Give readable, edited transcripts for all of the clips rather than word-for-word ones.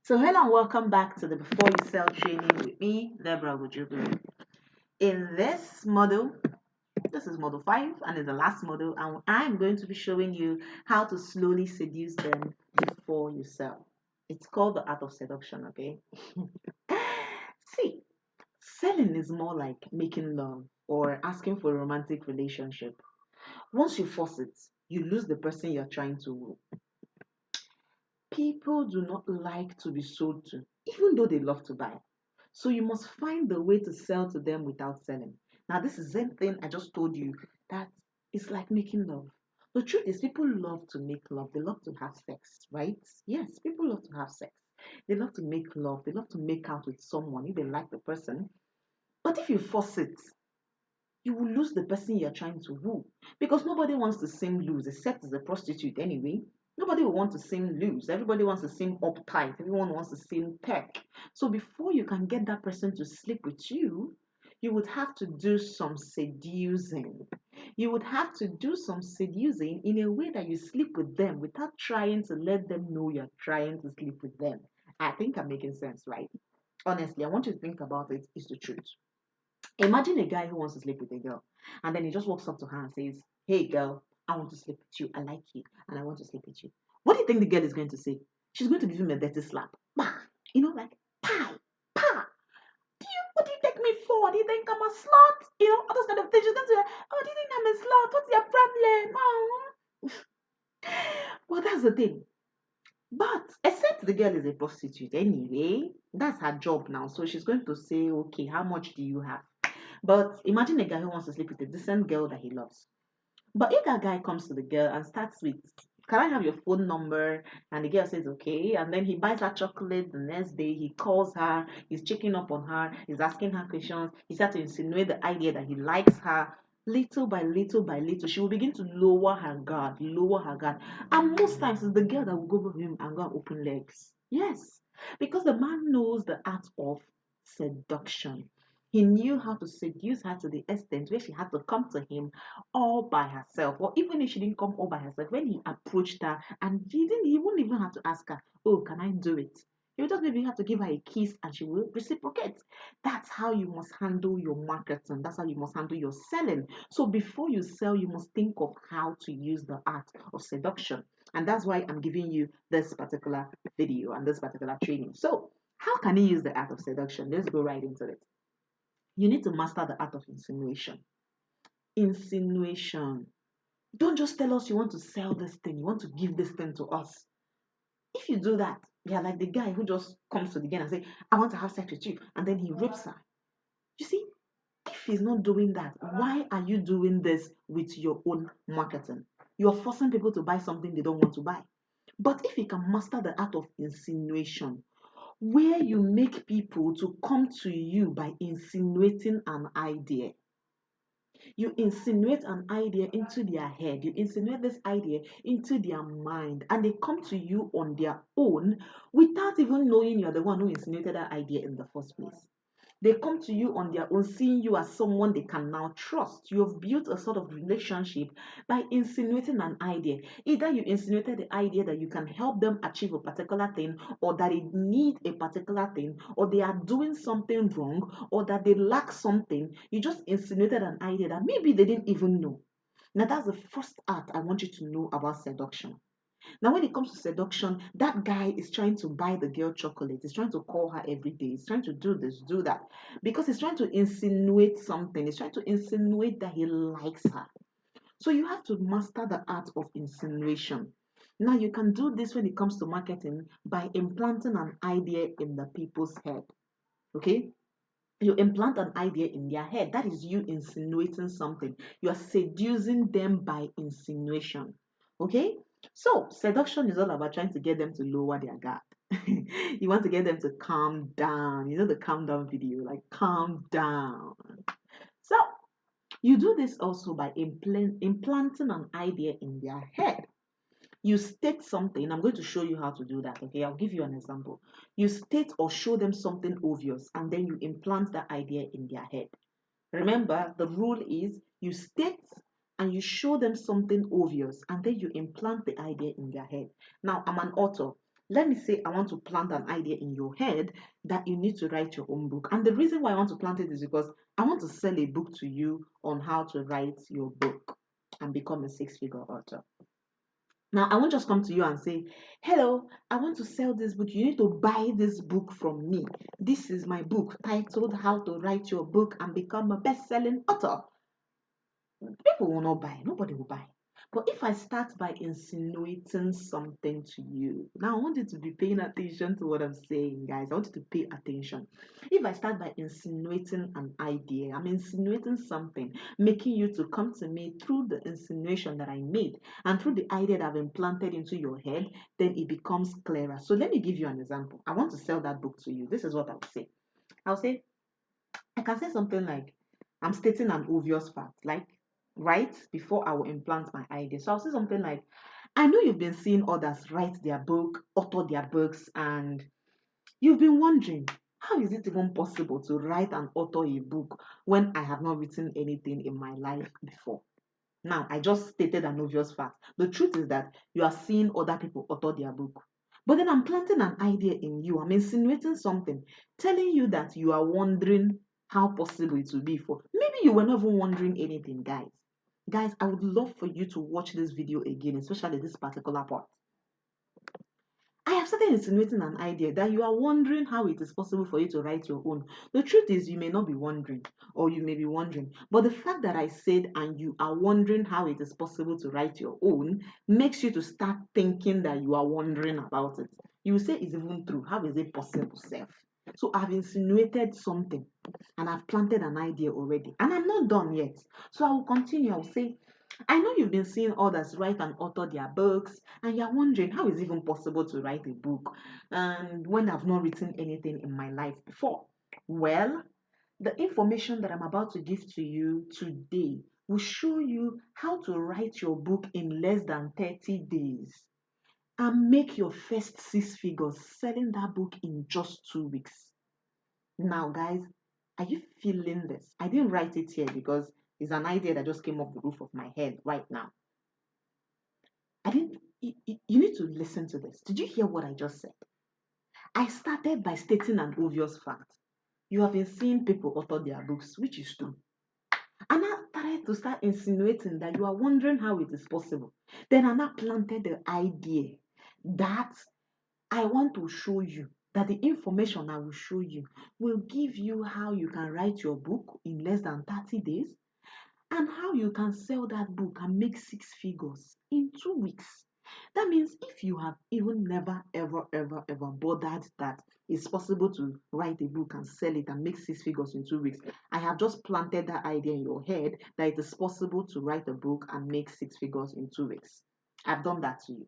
So hello and welcome back to the Before You Sell training with me, Deborah Wujubu. In this model, this is model 5 and it's the last model, and I'm going to be showing you how to slowly seduce them before you sell. It's called the art of seduction, okay? See, selling is more like making love or asking for a romantic relationship. Once you force it, you lose the person you're trying to woo. People do not like to be sold to, even though they love to buy. So you must find the way to sell to them without selling. Now, this is the same thing I just told you that it's like making love. The truth is, people love to make love. They love to have sex, right? Yes, people love to have sex. They love to make love. They love to make out with someone if they like the person. But if you force it, you will lose the person you're trying to woo because nobody wants to seem loose except as a prostitute anyway. Nobody will want to seem loose. Everybody wants to seem uptight. Everyone wants to seem tech. So before you can get that person to sleep with you, you would have to do some seducing. You would have to do some seducing in a way that you sleep with them without trying to let them know you're trying to sleep with them. I think I'm making sense, right? Honestly, I want you to think about it. It's the truth. Imagine a guy who wants to sleep with a girl, and then he just walks up to her and says, "Hey, girl, I want to sleep with you. I like you, and I want to sleep with you." What do you think the girl is going to say? She's going to give him a dirty slap. Bah! Like, pie, pa. What do you take me for? Do you think I'm a slut? All those kind of things. She's going to say, "Oh, do you think I'm a slut? What's your problem?" Oh. Well, that's the thing. But except the girl is a prostitute anyway, that's her job now. So she's going to say, "Okay, how much do you have?" But imagine a guy who wants to sleep with a decent girl that he loves. But if that guy comes to the girl and starts with, "Can I have your phone number?" And the girl says, "Okay." And then he buys her chocolate the next day. He calls her. He's checking up on her. He's asking her questions. He starts to insinuate the idea that he likes her. Little by little by little, she will begin to lower her guard, lower her guard. And most times, it's the girl that will go over him and go and open legs. Yes, because the man knows the art of seduction. He knew how to seduce her to the extent where she had to come to him all by herself, or even if she didn't come all by herself, when he approached her and he wouldn't even have to ask her, "Oh, can I do it?" He would just maybe have to give her a kiss and she will reciprocate. That's how you must handle your marketing. That's how you must handle your selling. So before you sell, you must think of how to use the art of seduction. And that's why I'm giving you this particular video and this particular training. So how can you use the art of seduction? Let's go right into it. You need to master the art of insinuation. Insinuation. Don't just tell us you want to sell this thing, you want to give this thing to us. If you do that, you're like the guy who just comes to the girl and say, "I want to have sex with you," and then he rapes her. You see, if he's not doing that, why are you doing this with your own marketing? You're forcing people to buy something they don't want to buy. But if you can master the art of insinuation, where you make people to come to you by insinuating an idea, you insinuate an idea into their head, you insinuate this idea into their mind, and they come to you on their own without even knowing you're the one who insinuated that idea in the first place. They come to you on their own, seeing you as someone they can now trust. You have built a sort of relationship by insinuating an idea. Either you insinuated the idea that you can help them achieve a particular thing, or that they need a particular thing, or they are doing something wrong, or that they lack something. You just insinuated an idea that maybe they didn't even know. Now, that's the first art I want you to know about seduction. Now, when it comes to seduction, that guy is trying to buy the girl chocolate. He's trying to call her every day. He's trying to do this, do that, because he's trying to insinuate something. He's trying to insinuate that he likes her. So you have to master the art of insinuation. Now, you can do this when it comes to marketing by implanting an idea in the people's head. Okay? You implant an idea in their head. That is you insinuating something. You are seducing them by insinuation. Okay? So, seduction is all about trying to get them to lower their guard. You want to get them to calm down. You know the calm down video, like calm down. So, you do this also by implanting an idea in their head. You state something. I'm going to show you how to do that. Okay, I'll give you an example. You state or show them something obvious, and then you implant that idea in their head. Remember, the rule is you state and you show them something obvious, and then you implant the idea in their head. Now, I'm an author. Let me say I want to plant an idea in your head that you need to write your own book. And the reason why I want to plant it is because I want to sell a book to you on how to write your book and become a six-figure author. Now, I won't just come to you and say, hello, I want to sell this book. You need to buy this book from me. This is my book titled How to Write Your Book and Become a Best-Selling Author. People will not buy. Nobody will buy. But if I start by insinuating something to you, now I want you to be paying attention to what I'm saying, guys. I want you to pay attention. If I start by insinuating an idea, I'm insinuating something, making you to come to me through the insinuation that I made and through the idea that I've implanted into your head, then it becomes clearer. So let me give you an example. I want to sell that book to you. This is what I'll say. I'll say, I can say something like, I'm stating an obvious fact, like right before I will implant my idea. So I'll say something like, I know you've been seeing others write their book, author their books, and you've been wondering, how is it even possible to write and author a book when I have not written anything in my life before? Now, I just stated an obvious fact. The truth is that you are seeing other people author their book. But then I'm planting an idea in you. I'm insinuating something, telling you that you are wondering how possible it will be for. Maybe you were not even wondering anything, guys. Guys, I would love for you to watch this video again, especially this particular part. I have started insinuating an idea that you are wondering how it is possible for you to write your own. The truth is, you may not be wondering, or you may be wondering, but the fact that I said and you are wondering how it is possible to write your own makes you to start thinking that you are wondering about it. You will say, it's even true. How is it possible, self? So I've insinuated something and I've planted an idea already, and I'm not done yet. So I will continue. I will say, I know you've been seeing others write and author their books, and you're wondering how is it even possible to write a book and when I've not written anything in my life before. Well, the information that I'm about to give to you today will show you how to write your book in less than 30 days and make your first six figures selling that book in just 2 weeks. Now, guys, are you feeling this? I didn't write it here because it's an idea that just came off the roof of my head right now. I didn't. You need to listen to this. Did you hear what I just said? I started by stating an obvious fact. You have been seeing people author their books, which is true. And I started to start insinuating that you are wondering how it is possible. Then I now planted the idea that I want to show you that the information I will show you will give you how you can write your book in less than 30 days and how you can sell that book and make six figures in 2 weeks. That means if you have even never, ever, ever, ever bothered that it's possible to write a book and sell it and make six figures in 2 weeks, I have just planted that idea in your head that it is possible to write a book and make six figures in 2 weeks. I've done that to you.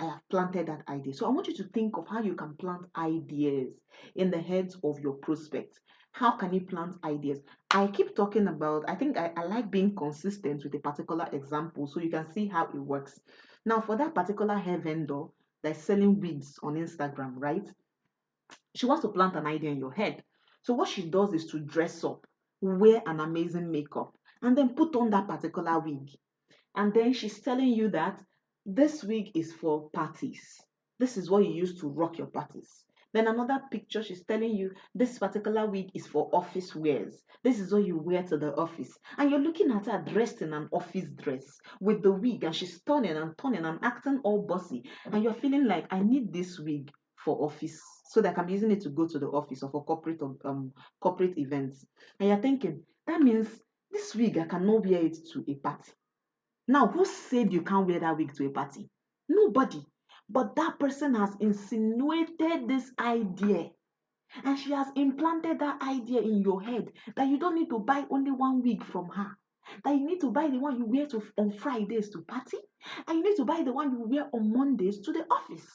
I have planted that idea. So I want you to think of how you can plant ideas in the heads of your prospects. How can you plant ideas? I keep talking about, I think I like being consistent with a particular example so you can see how it works. Now, for that particular hair vendor that's selling wigs on Instagram, right? She wants to plant an idea in your head. So what she does is to dress up, wear an amazing makeup, and then put on that particular wig. And then she's telling you that this wig is for parties. This is what you use to rock your parties. Then another picture, she's telling you this particular wig is for office wears. This is what you wear to the office. And you're looking at her dressed in an office dress with the wig, and she's turning and acting all bossy. And you're feeling like, I need this wig for office so that I'm using it to go to the office or for corporate events. And you're thinking, that means this wig, I cannot wear it to a party. Now, who said you can't wear that wig to a party? Nobody. But that person has insinuated this idea and she has implanted that idea in your head that you don't need to buy only one wig from her. That you need to buy the one you wear on Fridays to party, and you need to buy the one you wear on Mondays to the office.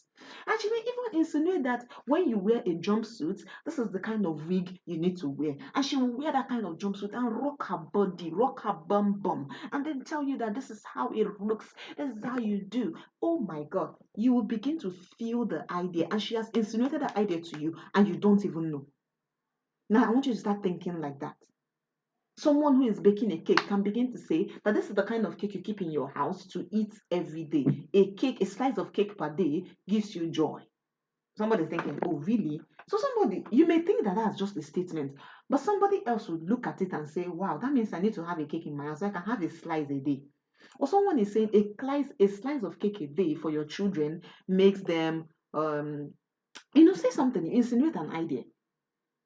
And she may even insinuate that when you wear a jumpsuit, this is the kind of wig you need to wear. And she will wear that kind of jumpsuit and rock her body, rock her bum, and then tell you that this is how it looks, this is how you do. Oh my God, you will begin to feel the idea, and she has insinuated that idea to you, and you don't even know. Now, I want you to start thinking like that. Someone who is baking a cake can begin to say that this is the kind of cake you keep in your house to eat every day. A cake, a slice of cake per day gives you joy. Somebody's thinking, oh, really? So somebody, you may think that that's just a statement, but somebody else would look at it and say, wow, that means I need to have a cake in my house. So I can have a slice a day. Or someone is saying a slice of cake a day for your children makes them, say something, insinuate an idea.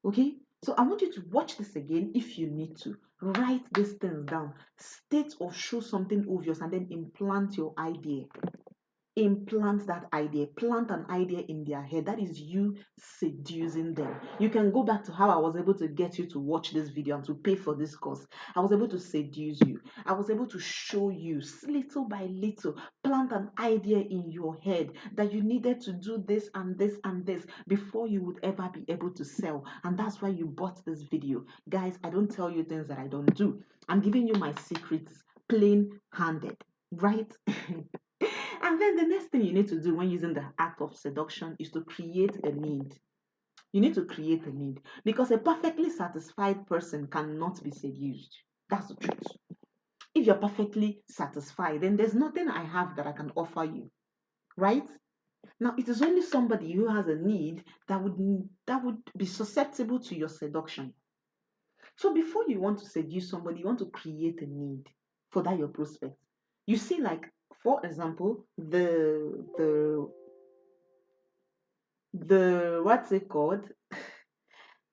Okay? So I want you to watch this again if you need to. Write these things down. State or show something obvious and then implant your idea. Implant that idea, plant an idea in their head. That is you seducing them. You can go back to how I was able to get you to watch this video and to pay for this course. I was able to seduce you. I was able to show you little by little, plant an idea in your head that you needed to do this and this and this before you would ever be able to sell. And that's why you bought this video. Guys, I don't tell you things that I don't do. I'm giving you my secrets plain handed, right? And then the next thing you need to do when using the act of seduction is to create a need. You need to create a need because a perfectly satisfied person cannot be seduced. That's the truth. If you're perfectly satisfied, then there's nothing I have that I can offer you, right? Now, it is only somebody who has a need that would be susceptible to your seduction. So before you want to seduce somebody, you want to create a need for that your prospect. You see, like for example, the what's it called?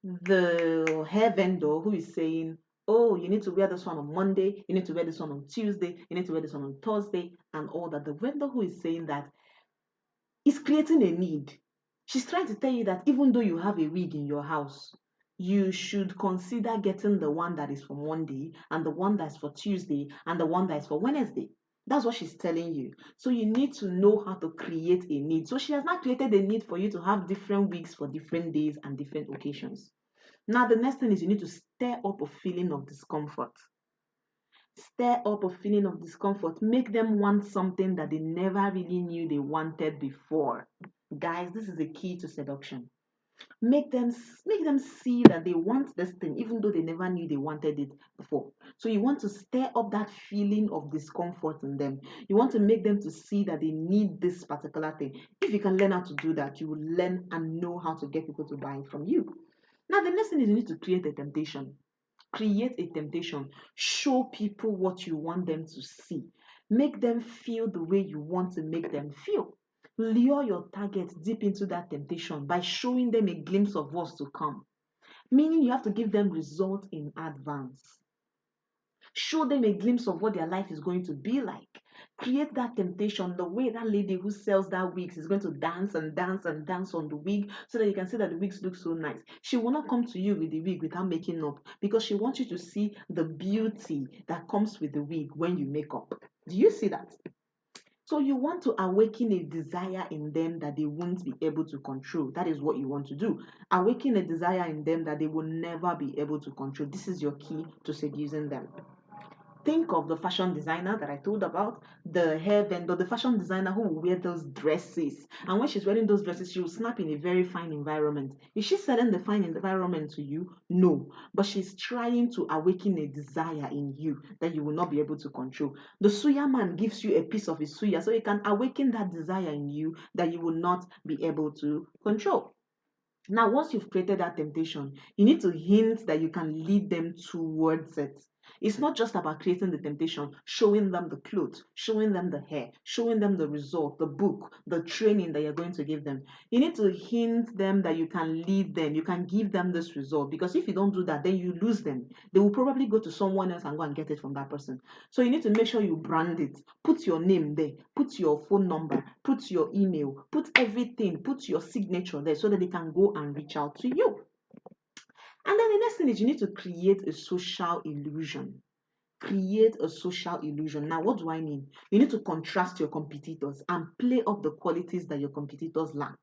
The hair vendor who is saying, oh, you need to wear this one on Monday, you need to wear this one on Tuesday, you need to wear this one on Thursday, and all that. The vendor who is saying that is creating a need. She's trying to tell you that even though you have a wig in your house, you should consider getting the one that is for Monday and the one that's for Tuesday and the one that is for Wednesday. That's what she's telling you. So you need to know how to create a need. So she has not created a need for you to have different wigs for different days and different occasions. Now, the next thing is you need to stir up a feeling of discomfort. Stir up a feeling of discomfort. Make them want something that they never really knew they wanted before. Guys, this is the key to seduction. Make them see that they want this thing even though they never knew they wanted it before. So you want to stir up that feeling of discomfort in them. You want to make them to see that they need this particular thing. If you can learn how to do that, you will learn and know how to get people to buy it from you. Now the next thing is you need to create a temptation. Create a temptation. Show people what you want them to see. Make them feel the way you want to make them feel. Lure your target deep into that temptation by showing them a glimpse of what's to come. Meaning you have to give them results in advance. Show them a glimpse of what their life is going to be like. Create that temptation the way that lady who sells that wigs is going to dance and dance and dance on the wig so that you can see that the wigs look so nice. She will not come to you with the wig without making up because she wants you to see the beauty that comes with the wig when you make up. Do you see that? So you want to awaken a desire in them that they won't be able to control. That is what you want to do. Awaken a desire in them that they will never be able to control. This is your key to seducing them. Think of the fashion designer that I told about, the hair vendor, the fashion designer who will wear those dresses. And when she's wearing those dresses, she will snap in a very fine environment. Is she selling the fine environment to you? No. But she's trying to awaken a desire in you that you will not be able to control. The suya man gives you a piece of his suya so he can awaken that desire in you that you will not be able to control. Now, once you've created that temptation, you need to hint that you can lead them towards it. It's not just about creating the temptation, showing them the clothes, showing them the hair, showing them the result, the book, the training that you're going to give them. You need to hint them that you can lead them, you can give them this result. Because if you don't do that, then you lose them. They will probably go to someone else and go and get it from that person. So you need to make sure you brand it. Put your name there, put your phone number, put your email, put everything, put your signature there so that they can go and reach out to you. And then the next thing is you need to create a social illusion. Create a social illusion. Now, what do I mean? You need to contrast your competitors and play up the qualities that your competitors lack.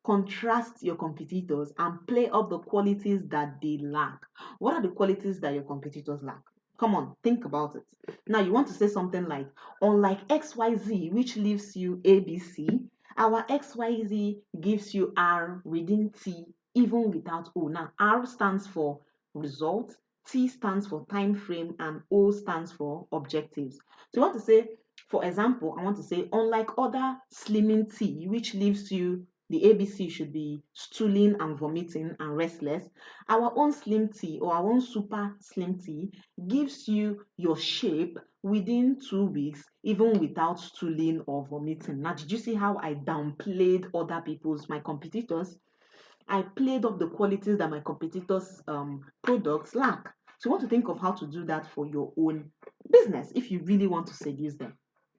Contrast your competitors and play up the qualities that they lack. What are the qualities that your competitors lack? Come on, think about it. Now, you want to say something like, unlike XYZ, which leaves you ABC, our XYZ gives you R within T, even without O. Now, R stands for result, T stands for time frame, and O stands for objectives. So you want to say, for example, I want to say, unlike other slimming tea, which leaves you, the ABC should be stooling and vomiting and restless, our own slim tea or our own super slim tea gives you your shape within 2 weeks, even without stooling or vomiting. Now, did you see how I downplayed other people's, my competitors? I played up the qualities that my competitors' products lack. So you want to think of how to do that for your own business if you really want to seduce them.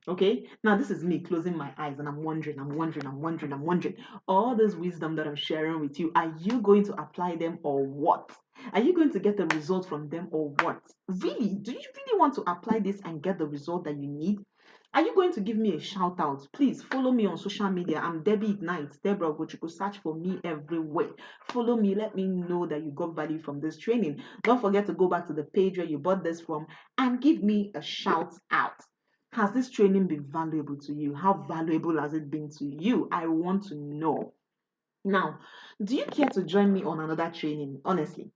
Okay, now this is me closing my eyes and I'm wondering, all this wisdom that I'm sharing with you, are you going to apply them or what? Are you going to get the result from them or what? Really? Do you really want to apply this and get the result that you need? Are you going to give me a shout out? Please follow me on social media. I'm Debbie Ignite, Deborah Gochuku. Search for me everywhere. Follow me. Let me know that you got value from this training. Don't forget to go back to the page where you bought this from and give me a shout out. Has this training been valuable to you? How valuable has it been to you? I want to know. Now, do you care to join me on another training? Honestly,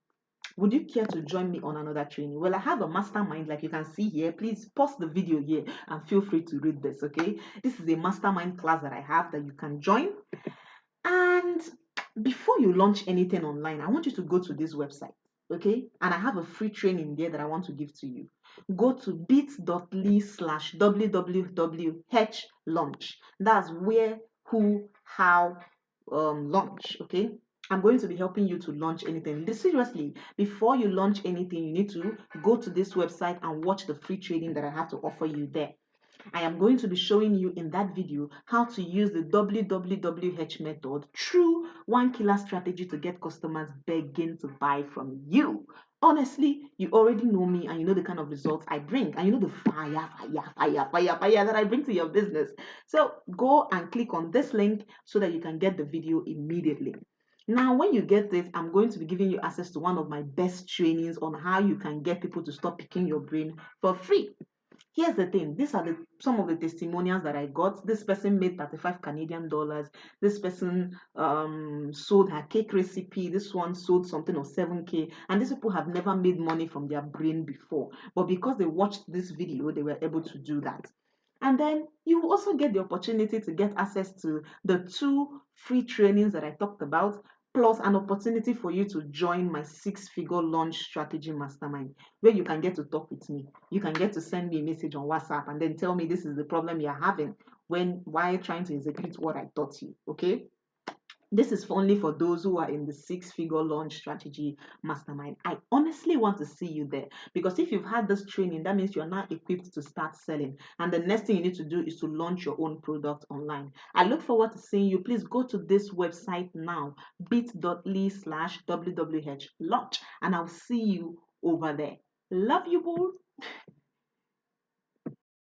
would you care to join me on another training? Well, I have a mastermind like you can see here. Please pause the video here and feel free to read this, okay? This is a mastermind class that I have that you can join. And before you launch anything online, I want you to go to this website, okay? And I have a free training there that I want to give to you. Go to bit.ly/www.launch. That's where, who, how, launch, okay? I'm going to be helping you to launch anything. Seriously, before you launch anything, you need to go to this website and watch the free training that I have to offer you there. I am going to be showing you in that video how to use the WWWH method, true one killer strategy to get customers begging to buy from you. Honestly, you already know me and you know the kind of results I bring, and you know the fire that I bring to your business. So go and click on this link so that you can get the video immediately. Now, when you get this, I'm going to be giving you access to one of my best trainings on how you can get people to stop picking your brain for free. Here's the thing, these are some of the testimonials that I got. This person made 35 Canadian dollars. This person sold her cake recipe. This one sold something of 7K. And these people have never made money from their brain before. But because they watched this video, they were able to do that. And then you will also get the opportunity to get access to the 2 free trainings that I talked about, plus an opportunity for you to join my 6-figure launch strategy mastermind, where you can get to talk with me. You can get to send me a message on WhatsApp and then tell me this is the problem you're having while trying to execute what I taught you. Okay? This is only for those who are in the 6-figure launch strategy mastermind. I honestly want to see you there, because if you've had this training, that means you're now equipped to start selling. And the next thing you need to do is to launch your own product online. I look forward to seeing you. Please go to this website now, bit.ly/wwh launch, and I'll see you over there. Love you, boo.